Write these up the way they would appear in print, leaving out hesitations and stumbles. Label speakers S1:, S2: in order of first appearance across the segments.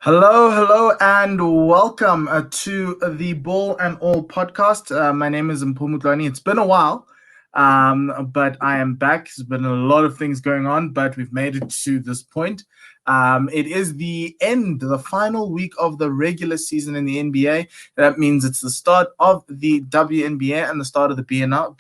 S1: Hello, and welcome to the Ball and All podcast. My name is Mpho. It's been a while, but I am back. There's been a lot of things going on, but we've made it to this point. It is the final week of the regular season in the NBA. That means it's the start of the WNBA and the start of the BAL,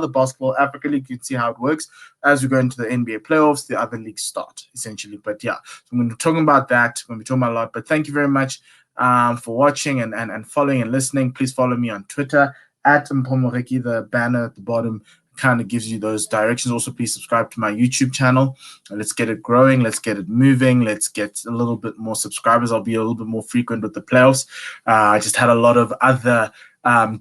S1: the Basketball Africa League. You can see how it works. As we go into the NBA playoffs, the other leagues start, essentially. But yeah, so I'm going to be talking about that. I'm going to be talking about a lot. But thank you very much for watching and following and listening. Please follow me on Twitter at Mpho. The banner at the bottom kind of gives you those directions. Also, please subscribe to my YouTube channel. Let's get it growing. Let's get it moving. Let's get a little bit more subscribers. I'll be a little bit more frequent with the playoffs. I just had a lot of other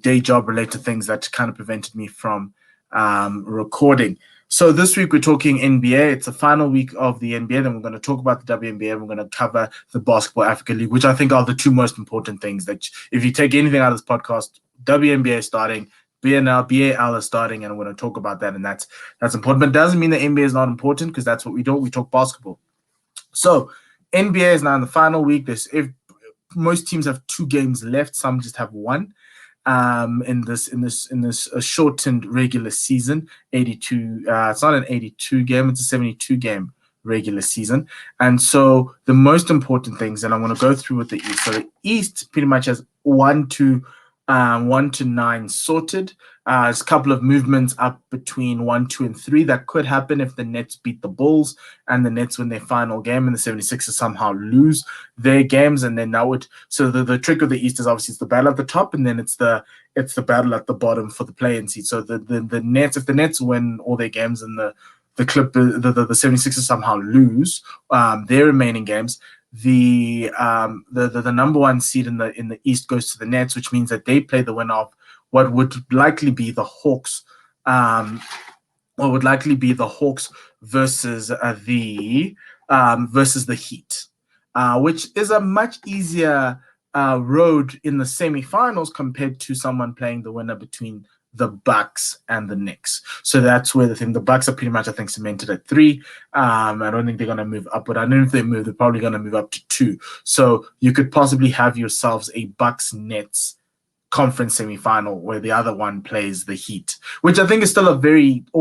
S1: day job related things that kind of prevented me from recording. So this week we're talking NBA. It's the final week of the NBA. Then we're going to talk about the WNBA and we're going to cover the Basketball Africa League, which I think are the two most important things. That if you take anything out of this podcast, WNBA is starting, BAL is starting, and I'm going to talk about that, and that's important. But it doesn't mean the NBA is not important, because that's what we do. We talk basketball. So NBA is now in the final week. If most teams have 2 games left, some just have 1. In this shortened regular season, 82. It's not an 82 game; it's a 72 game regular season. And so the most important things, and I'm going to go through with the East. So the East pretty much has 1 to 9 sorted. There's a couple of movements up between 1, 2, and 3 that could happen if the Nets beat the Bulls and the Nets win their final game and the 76ers somehow lose their games. And then that would, so the trick of the East is obviously it's the battle at the top, and then it's the battle at the bottom for the play-in seed. So the Nets, if the Nets win all their games and the 76ers somehow lose their remaining games, the number 1 seed in the East goes to the Nets, which means that they play the winner of what would likely be the Hawks, versus the Heat, which is a much easier road in the semifinals compared to someone playing the winner between the Bucks and the Knicks. So that's where the Bucks are pretty much, I think, cemented at 3. I don't think they're going to move up, but I know if they move, they're probably going to move up to 2. So you could possibly have yourselves a Bucks-Nets conference semifinal where the other one plays the Heat, which I think is still or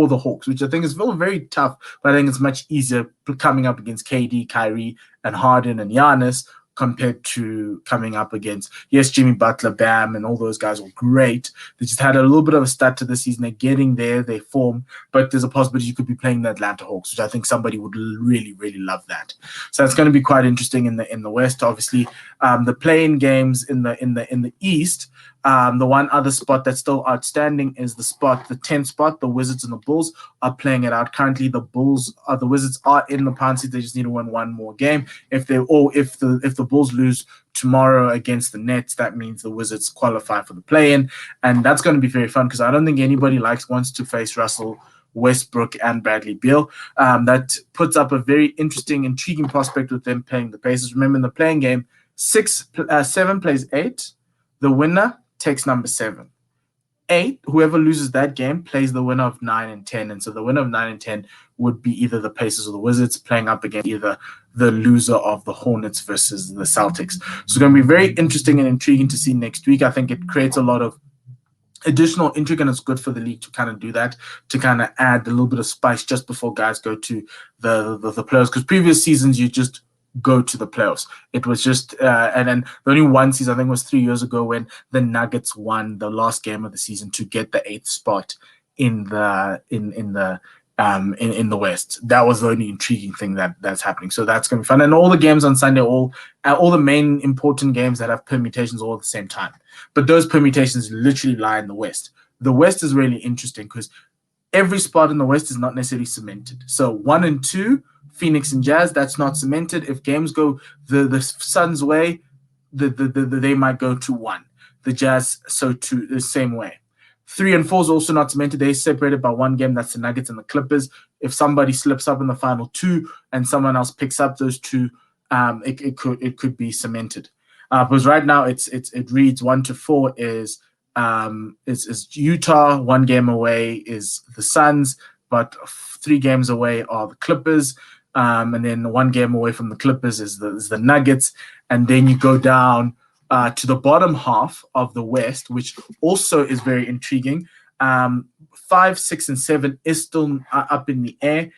S1: the Hawks, which I think is still very tough, but I think it's much easier coming up against KD, Kyrie, and Harden and Giannis compared to coming up against, yes, Jimmy Butler, Bam, and all those guys were great. They just had a little bit of a start to the season. They're getting there, they form, but there's a possibility you could be playing the Atlanta Hawks, which I think somebody would really, really love that. So it's going to be quite interesting in the West. Obviously, the play-in games in the East. The one other spot that's still outstanding is the 10th spot. The Wizards and the Bulls are playing it out. Currently, the Wizards are in the pound seat. They just need to win one more game. If the Bulls lose tomorrow against the Nets, that means the Wizards qualify for the play-in, and that's going to be very fun because I don't think anybody wants to face Russell Westbrook and Bradley Beal. That puts up a very interesting, intriguing prospect with them playing the Pacers. Remember, in the playing game, 7 plays 8. The winner takes number 7. 8, whoever loses that game plays the winner of 9 and 10. And so the winner of 9 and 10 would be either the Pacers or the Wizards playing up against either the loser of the Hornets versus the Celtics. So it's going to be very interesting and intriguing to see next week. I think it creates a lot of additional intrigue, and it's good for the league to kind of do that, to kind of add a little bit of spice just before guys go to the players. Because previous seasons, you just go to the playoffs. It was just and then the only one season, I think, was 3 years ago when the Nuggets won the last game of the season to get the 8th spot in the West. That was the only intriguing thing that's happening. So that's going to be fun. And all the games on Sunday, all the main important games that have permutations all at the same time. But those permutations literally lie in the West. The West is really interesting because every spot in the West is not necessarily cemented. So 1 and 2, Phoenix and Jazz, that's not cemented. If games go the Suns' way, they might go to 1. The Jazz, so to the same way. 3 and 4 is also not cemented. They're separated by 1 game. That's the Nuggets and the Clippers. If somebody slips up in the final 2 and someone else picks up those 2, it could be cemented. Because right now it reads 1 to 4 is Utah. 1 game away is the Suns, but 3 games away are the Clippers. and then 1 game away from the Clippers is the Nuggets, and then you go down to the bottom half of the West, which also is very intriguing. 5, 6, and 7 is still up in the air.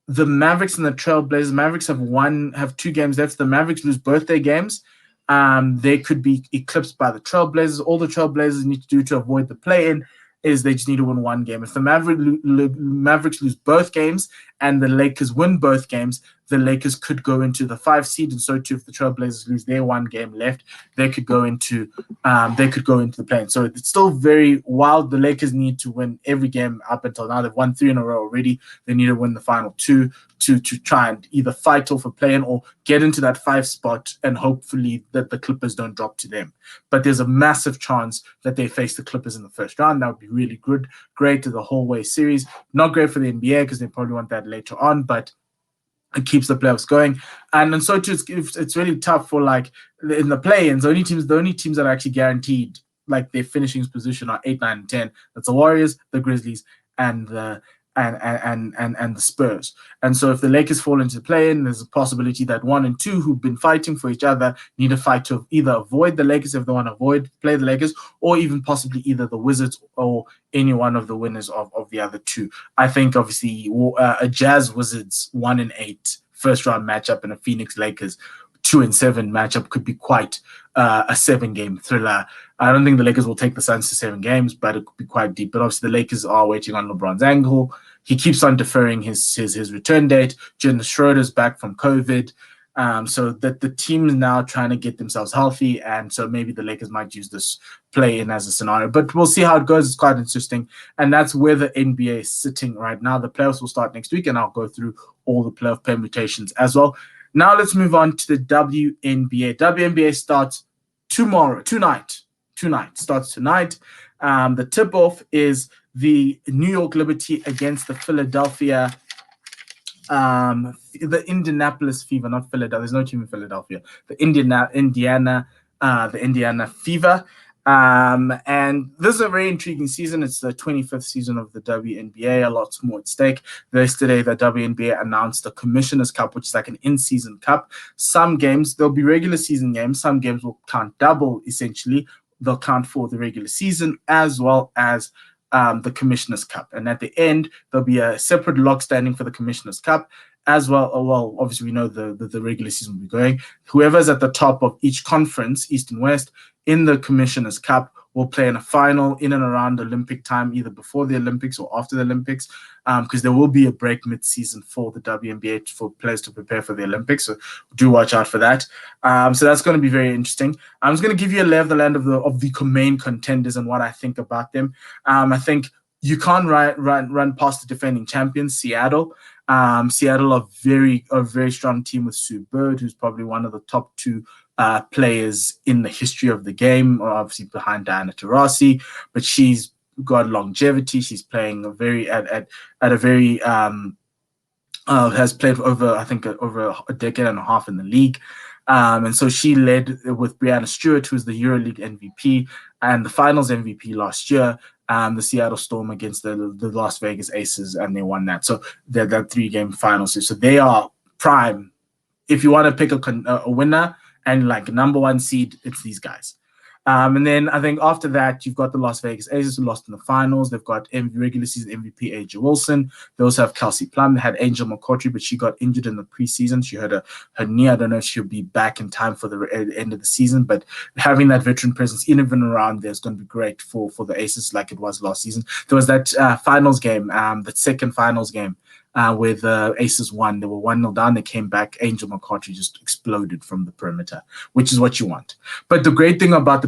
S1: The Mavericks and the Trailblazers. Mavericks have 2 games left. The Mavericks lose both their games. They could be eclipsed by the Trailblazers. All the Trailblazers need to do to avoid the play-in is they just need to win 1 game. If the Mavericks lose both games and the Lakers win both games, the Lakers could go into the 5 seed, and so too if the Trailblazers lose their 1 game left, they could go into the play-in. So it's still very wild. The Lakers need to win every game up until now. They've won 3 in a row already. They need to win the final 2 to try and either fight off a play-in or get into that 5 spot, and hopefully that the Clippers don't drop to them. But there's a massive chance that they face the Clippers in the first round. That would be really great to the whole way series. Not great for the NBA because they probably want that later on, but it keeps the playoffs going. And so too, it's really tough for, like, in the play-ins, the only teams that are actually guaranteed like their finishing position are 8, 9, and 10. That's the Warriors, the Grizzlies, and the Spurs. And so if the Lakers fall into the play-in, there's a possibility that 1 and 2 who've been fighting for each other need to fight to either avoid the Lakers if they want to play the Lakers, or even possibly either the Wizards or any one of the winners of the other 2. I think obviously a Jazz Wizards 1 and 8 first round matchup and a Phoenix Lakers 2 and 7 matchup could be quite a 7-game thriller. I don't think the Lakers will take the Suns to 7 games, but it could be quite deep. But obviously the Lakers are waiting on LeBron's ankle. He keeps on deferring his return date. Dennis Schroeder's back from COVID. So that the team is now trying to get themselves healthy, and so maybe the Lakers might use this play-in as a scenario. But we'll see how it goes. It's quite interesting, and that's where the NBA is sitting right now. The playoffs will start next week, and I'll go through all the playoff permutations as well. Now let's move on to the WNBA. WNBA starts tonight. Starts tonight. The tip-off is the New York Liberty against the Philadelphia, the Indianapolis Fever, not Philadelphia. There's no team in Philadelphia. The Indiana Fever. And this is a very intriguing season. It's the 25th season of the WNBA. A lot more at stake. Yesterday, the WNBA announced the Commissioner's Cup, which is like an in-season cup. Some games, there'll be regular season games. Some games will count double, essentially. They'll count for the regular season as well as the Commissioner's Cup. And at the end, there'll be a separate log standing for the Commissioner's Cup as well. Well, obviously, we know the regular season will be going. Whoever's at the top of each conference, East and West, in the Commissioner's Cup will play in a final in and around Olympic time, either before the Olympics or after the Olympics, because there will be a break mid-season for the WNBA for players to prepare for the Olympics. So do watch out for that. So that's going to be very interesting. I'm just going to give you a lay of the land of the main contenders and what I think about them. I think you can't run past the defending champions, Seattle. Seattle are a very strong team with Sue Bird, who's probably one of the top 2 players in the history of the game, obviously behind Diana Taurasi, but she's got longevity. She's playing has played for over a decade and a half in the league. And so she led with Brianna Stewart, who's the EuroLeague MVP and the Finals MVP last year, the Seattle Storm against the Las Vegas Aces, and they won that. So they're that 3-game finals. So they are prime. If you want to pick a winner and like a number 1 seed, it's these guys. And then I think after that, you've got the Las Vegas Aces who lost in the finals. They've got regular season MVP A'ja Wilson. They also have Kelsey Plum. They had Angel McCoughtry, but she got injured in the preseason. She hurt her knee. I don't know if she'll be back in time for the end of the season, but having that veteran presence in and around there is going to be great for the Aces like it was last season. There was that finals game, that second finals game, where the Aces won. They were 1-0 down. They came back. Angel McCoughtry just exploded from the perimeter, which is what you want. But the big thing about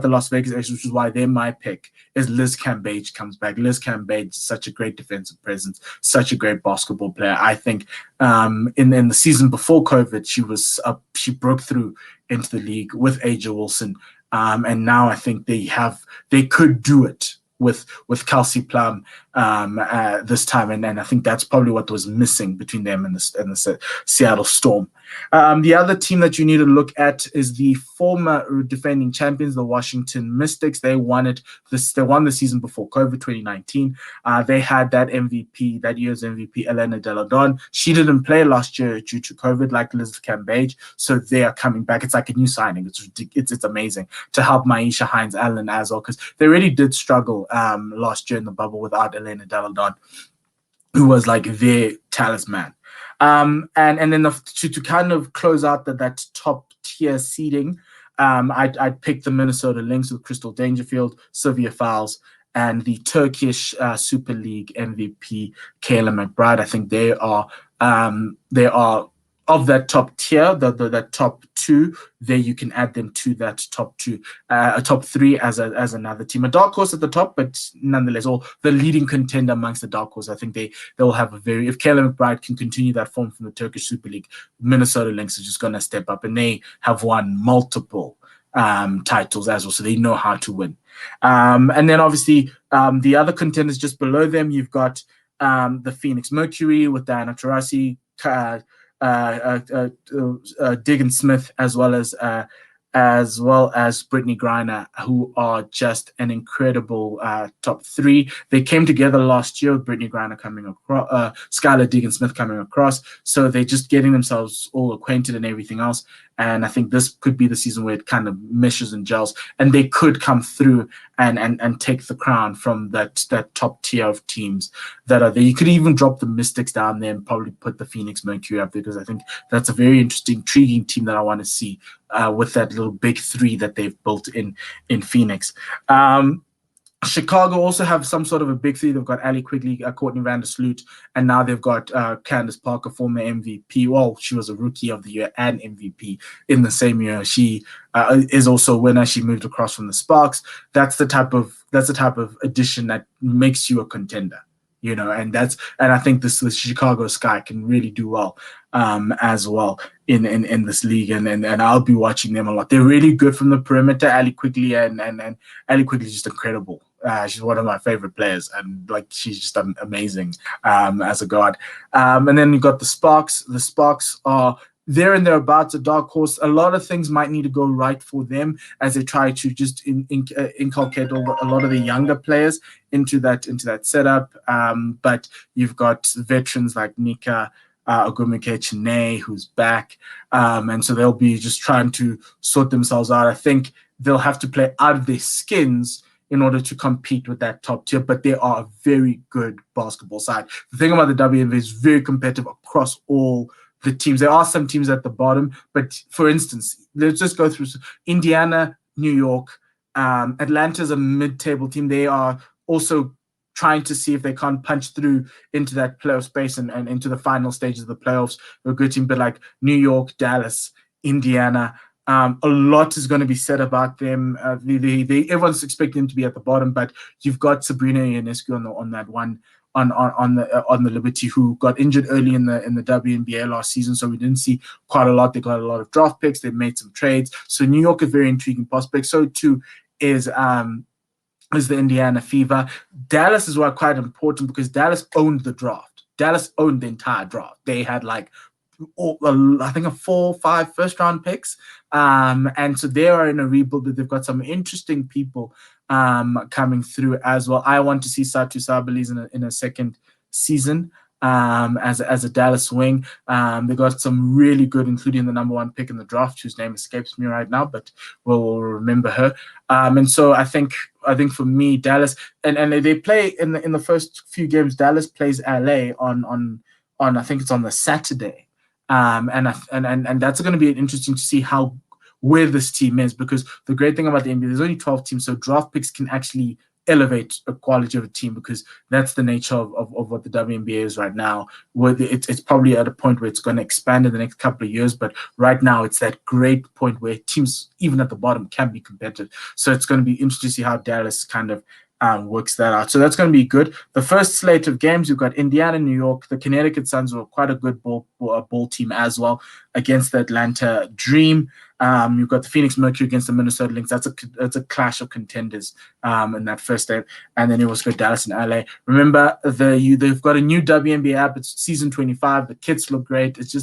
S1: the Las Vegas Aces, which is why they're my pick, is Liz Cambage comes back. Liz Cambage is such a great defensive presence, such a great basketball player. I think in the season before COVID, she broke through into the league with A'ja Wilson, and now I think they could do it with Kelsey Plum this time, and I think that's probably what was missing between them and the Seattle Storm. The other team that you need to look at is the former defending champions, the Washington Mystics. They won the season before COVID 2019. They had that MVP, that year's MVP, Elena Deladon. She didn't play last year due to COVID, like Elizabeth Cambage. So they are coming back. It's like a new signing. It's amazing to help Maisha Hines-Allen as well, because they really did struggle last year in the bubble without Elena Deladon, who was like their talisman. And then to kind of close out that top tier seeding, I'd pick the Minnesota Lynx with Crystal Dangerfield, Sylvia Fowles, and the Turkish Super League MVP Kayla McBride. I think they are of that top tier, that top two. There you can add them to that top two, top three as another team. A dark horse at the top, but nonetheless, all the leading contender amongst the dark horse. I think they will have if Kayla McBride can continue that form from the Turkish Super League, Minnesota Lynx is just going to step up, and they have won multiple titles as well, so they know how to win. And then obviously the other contenders just below them, you've got the Phoenix Mercury with Diana Taurasi, Diggin Smith, as well as Brittany Griner, who are just an incredible top three. They came together last year with Brittany Griner coming across, Skylar Diggin Smith coming across. So they're just getting themselves all acquainted and everything else. And I think this could be the season where it kind of meshes and gels, and they could come through and take the crown from that top tier of teams that are there. You could even drop the Mystics down there and probably put the Phoenix Mercury up there, because I think that's a very interesting, intriguing team that I want to see with that little big three that they've built in Phoenix. Chicago also have some sort of a big three. They've got Ali Quigley, Courtney Vandersloot, and now they've got Candace Parker, former MVP. Well, she was a Rookie of the Year and MVP in the same year. She is also a winner. She moved across from the Sparks. That's the type of addition that makes you a contender, and I think this Chicago Sky can really do well as well in this league, and I'll be watching them a lot. They're really good from the perimeter. Ali Quigley and Ali Quigley is just incredible. She's one of my favorite players, and she's just amazing as a guard. And then you've got the Sparks. The Sparks are there and thereabouts, a dark horse. A lot of things might need to go right for them as they try to just inculcate a lot of the younger players into that setup. But you've got veterans like Nika Ogumike Chine, who's back. And so they'll be just trying to sort themselves out. I think they'll have to play out of their skins in order to compete with that top tier, but they are a very good basketball side. The thing about the WNBA is very competitive across all the teams. There are some teams at the bottom, but for instance, let's just go through Indiana, New York, Atlanta's a mid-table team. They are also trying to see if they can't punch through into that playoff space and into the final stages of the playoffs. They're a good team, but like New York, Dallas, Indiana, a lot is going to be said about them. Everyone's expecting them to be at the bottom, but you've got Sabrina Ionescu on that one on the Liberty, who got injured early in the WNBA last season, so we didn't see quite a lot. They got a lot of draft picks. They made some trades. So New York is very intriguing prospect. So too is the Indiana Fever. Dallas is quite important because Dallas owned the draft. Dallas owned the entire draft. They had I think 4 or 5 first-round picks, and so they are in a rebuild. But they've got some interesting people coming through as well. I want to see Satu Sabali's in a second season as a Dallas wing. They got some really good, including the number 1 pick in the draft, whose name escapes me right now, but we'll remember her. And so I think for me, Dallas, and they play in the first few games. Dallas plays LA on I think it's on the Saturday. And that's going to be interesting to see where this team is, because the great thing about the NBA, there's only 12 teams, so draft picks can actually elevate a quality of a team, because that's the nature of what the WNBA is right now. Where it's probably at a point where it's going to expand in the next couple of years, but right now it's that great point where teams, even at the bottom, can be competitive. So it's going to be interesting to see how Dallas kind of works that out. So that's going to be good. The first slate of games, you've got Indiana, New York. The Connecticut Suns were quite a good ball team as well against the Atlanta Dream. You've got the Phoenix Mercury against the Minnesota Lynx. That's a clash of contenders in that first day. And then you also got Dallas and LA. Remember, they've got a new WNBA app. It's season 25. The kits look great. It's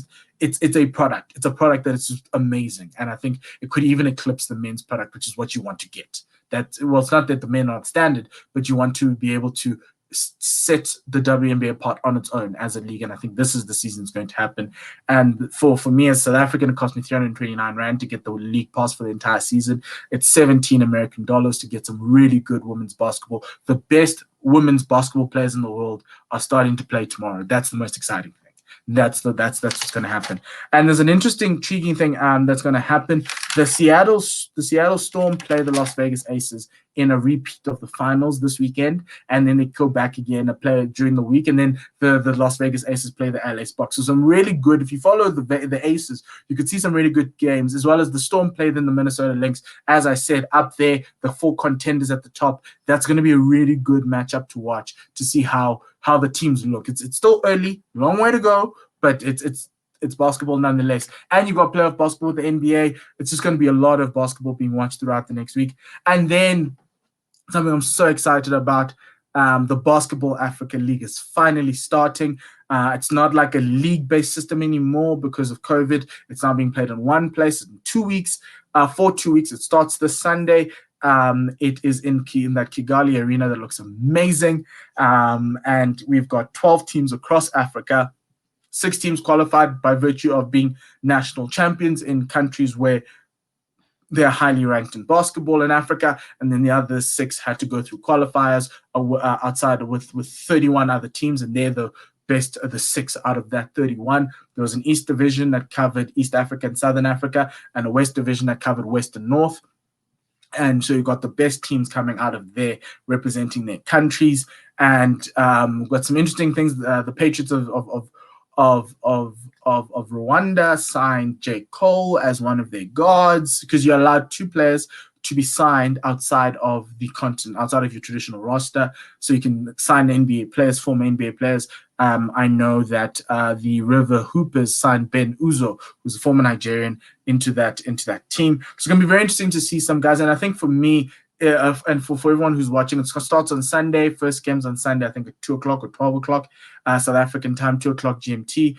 S1: a product. It's a product that is just amazing. And I think it could even eclipse the men's product, which is what you want to get. It's not that the men are standard, but you want to be able to set the WNBA apart on its own as a league, and I think this is the season it's going to happen. And for me as South African, it cost me 329 Rand to get the league pass for the entire season. It's 17 American dollars to get some really good women's basketball. The best women's basketball players in the world are starting to play tomorrow. That's the most exciting thing. That's what's going to happen. And there's an interesting, intriguing thing that's going to happen. The Seattle Storm play the Las Vegas Aces in a repeat of the finals this weekend, and then they go back again and play during the week, and then the Las Vegas Aces play the LA Sparks. So some really good, if you follow the Aces, you could see some really good games, as well as the Storm play then the Minnesota Lynx. As I said, up there, the 4 contenders at the top. That's going to be a really good matchup to watch to see how the teams look. It's still early, long way to go, but it's basketball nonetheless. And you've got playoff basketball with the NBA. It's just going to be a lot of basketball being watched throughout the next week. And then something I'm so excited about, the Basketball Africa League is finally starting. It's not like a league-based system anymore because of COVID. It's now being played in one place in 2 weeks. For 2 weeks, it starts this Sunday. It is in that Kigali arena that looks amazing. And we've got 12 teams across Africa. 6 teams qualified by virtue of being national champions in countries where they're highly ranked in basketball in Africa, and then the other 6 had to go through qualifiers outside with 31 other teams, and they're the best of the 6 out of that 31. There was an East Division that covered East Africa and Southern Africa, and a West Division that covered West and North. And so you've got the best teams coming out of there representing their countries, and we've got some interesting things. The Patriots of Rwanda signed J. Cole as one of their guards, because you're allowed 2 players to be signed outside of the continent, outside of your traditional roster. So you can sign NBA players, former NBA players. I know that the River Hoopers signed Ben Uzo, who's a former Nigerian, into that team. So it's going to be very interesting to see some guys. And I think for me, and for everyone who's watching, it starts on Sunday. First game's on Sunday, I think at 2 o'clock or 12 o'clock South African time, 2 o'clock GMT.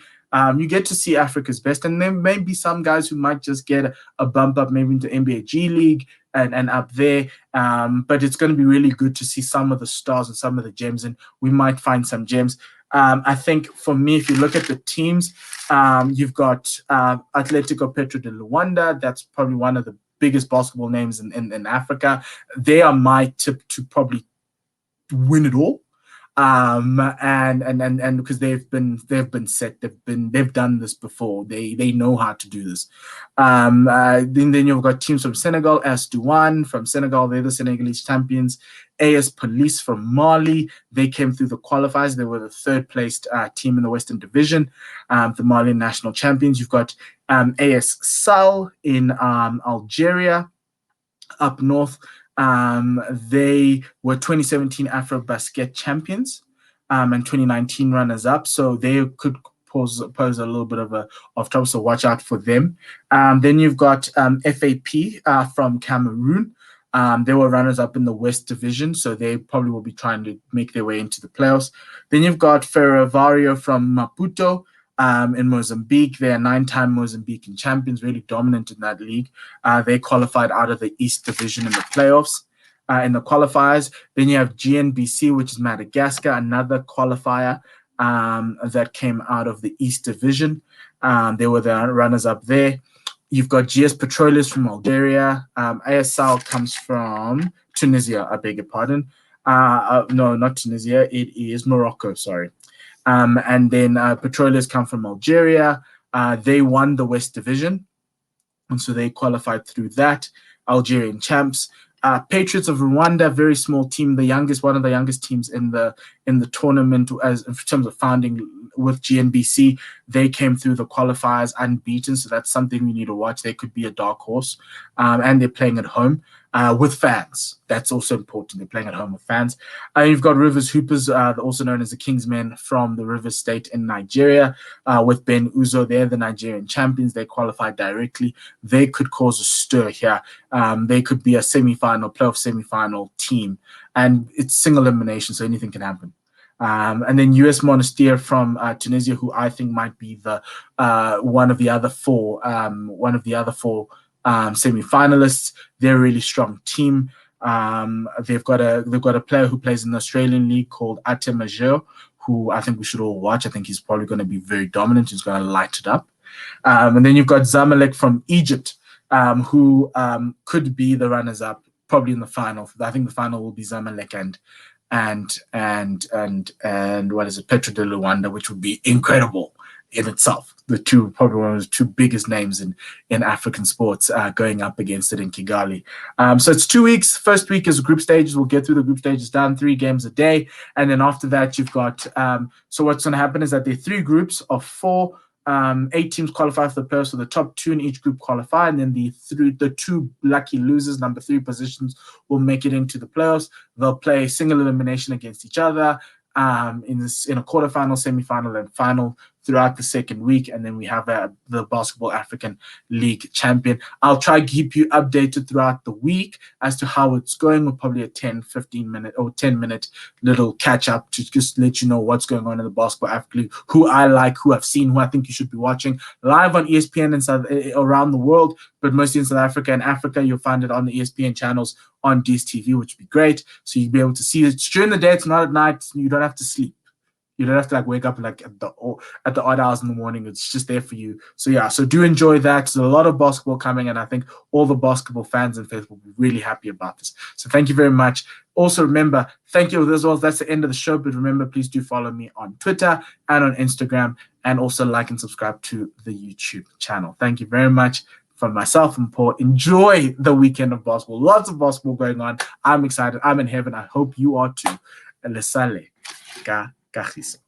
S1: You get to see Africa's best, and there may be some guys who might just get a bump up maybe into NBA G League and up there. But it's going to be really good to see some of the stars and some of the gems, and we might find some gems. I think for me, if you look at the teams, you've got Atletico Petro de Luanda. That's probably one of the biggest basketball names in Africa. They are my tip to probably win it all. And because they've been set, they've done this before. They know how to do this. Then you've got teams from Senegal, AS Douane from Senegal, they're the Senegalese champions. AS Police from Mali, they came through the qualifiers. They were the 3rd placed team in the Western Division, the Malian national champions. You've got AS Sal in Algeria, up north. They were 2017 Afro-Basket champions and 2019 runners-up, so they could pose a little bit of trouble, so watch out for them. Then you've got FAP from Cameroon. They were runners-up in the West Division, so they probably will be trying to make their way into the playoffs. Then you've got Ferroviario from Maputo in Mozambique. They are 9-time Mozambican champions, really dominant in that league. They qualified out of the East Division in the playoffs, in the qualifiers. Then you have GNBC, which is Madagascar, another qualifier that came out of the East Division. They were the runners-up there. You've got GS Petroleus from Algeria. ASL comes from Tunisia, I beg your pardon. No, not Tunisia. It is Morocco, sorry. And then Petroleus come from Algeria. They won the West Division, and so they qualified through that. Algerian champs. Patriots of Rwanda, very small team, one of the youngest teams in the tournament in terms of founding with GNBC. They came through the qualifiers unbeaten, so that's something we need to watch. They could be a dark horse, and they're playing at home. with fans. That's also important. They're playing at home with fans. You've got Rivers Hoopers, also known as the Kingsmen from the Rivers State in Nigeria, with Ben Uzo. They're the Nigerian champions. They qualified directly. They could cause a stir here. They could be a playoff semi-final team. And it's single elimination, so anything can happen. And then US Monastir from Tunisia, who I think might be the one of the other four semi-finalists. They're a really strong team. They've got a player who plays in the Australian league called Mpho, who I think we should all watch. I think he's probably going to be very dominant. He's going to light it up. And then you've got Zamalek from Egypt, who could be the runners-up, probably in the final. I think the final will be Zamalek and what is it, Patriots of Rwanda, which would be incredible in itself. Probably one of the two biggest names in African sports going up against it in Kigali. So it's 2 weeks. First week is group stages. We'll get through the group stages down 3 games a day. And then after that, you've got, so what's going to happen is that there are 3 groups of 4. 8 teams qualify for the playoffs, so the top 2 in each group qualify, and then the 2 lucky losers, number 3 positions, will make it into the playoffs. They'll play single elimination against each other in a quarterfinal, semi-final, and final throughout the second week, and then we have the Basketball African League champion. I'll try to keep you updated throughout the week as to how it's going, with probably a 10-minute little catch-up to just let you know what's going on in the Basketball African League, who I like, who I've seen, who I think you should be watching live on ESPN around the world, but mostly in South Africa. And Africa, you'll find it on the ESPN channels on DSTV, which would be great. So you'll be able to see it. It's during the day, it's not at night. You don't have to sleep. You don't have to wake up at the odd hours in the morning. It's just there for you. So yeah, so do enjoy that. There's a lot of basketball coming, and I think all the basketball fans and fans will be really happy about this. So thank you very much. Also remember, thank you as well. That's the end of the show. But remember, please do follow me on Twitter and on Instagram, and also like and subscribe to the YouTube channel. Thank you very much. From myself and Mpho, enjoy the weekend of basketball. Lots of basketball going on. I'm excited. I'm in heaven. I hope you are too. Lesale. Kagiso.